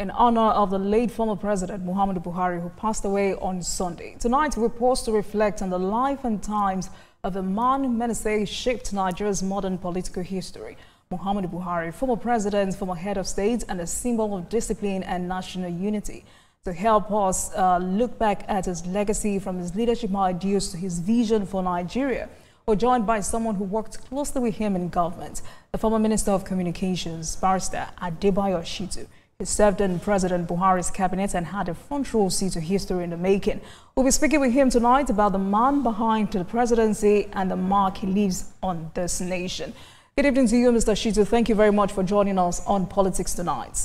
in honor of the late former President Muhammadu Buhari, who passed away on Sunday. Tonight, we pause to reflect on the life and times of a man who many say shaped Nigeria's modern political history. Muhammadu Buhari, former president, former head of state, and a symbol of discipline and national unity. To help us look back at his legacy, from his leadership ideals to his vision for Nigeria, we're joined by someone who worked closely with him in government, the former Minister of Communications, Barrister Adebayo Shittu. He served in President Buhari's cabinet and had a front row seat to history in the making. We'll be speaking with him tonight about the man behind the presidency and the mark he leaves on this nation. Good evening to you, Mr. Shittu. Thank you very much for joining us on Politics Tonight.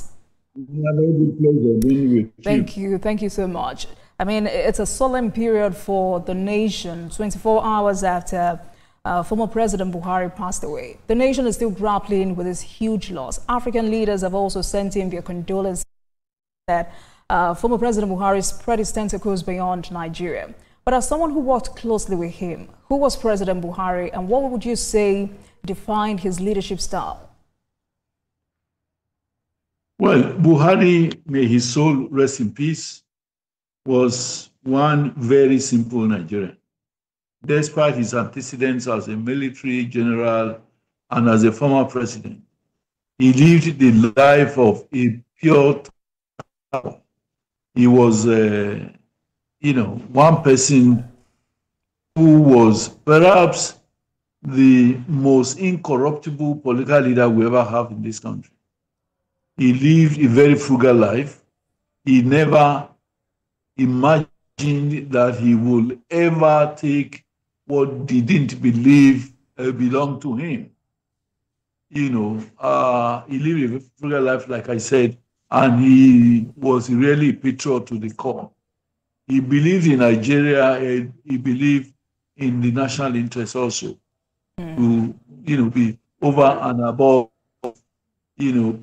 Pleasure being with you. Thank you so much. I mean, it's a solemn period for the nation, 24 hours after former President Buhari passed away. The nation is still grappling with this huge loss. African leaders have also sent him their condolences that former President Buhari spread his tentacles beyond Nigeria. But as someone who worked closely with him, who was President Buhari, and what would you say defined his leadership style? Well, Buhari, may his soul rest in peace, was one very simple Nigerian. Despite his antecedents as a military general and as a former president, he lived the life of a pure power. He was, one person who was perhaps the most incorruptible political leader we ever have in this country. He lived a very frugal life. He never imagined that he would ever take what he didn't believe belonged to him. He lived a frugal life, like I said, and he was really a patriot to the core. He believed in Nigeria, and he believed in the national interest also, to be over and above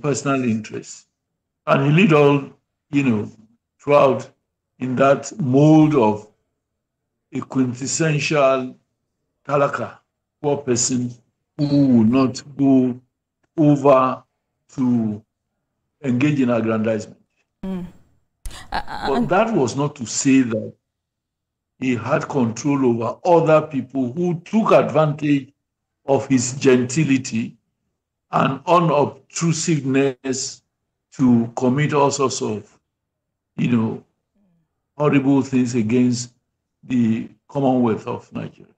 personal interests. And he lived all, throughout in that mold of a quintessential talaka, poor person who will not go over to engage in aggrandizement. But that was not to say that he had control over other people who took advantage of his gentility and unobtrusiveness to commit all sorts of, horrible things against the Commonwealth of Nigeria.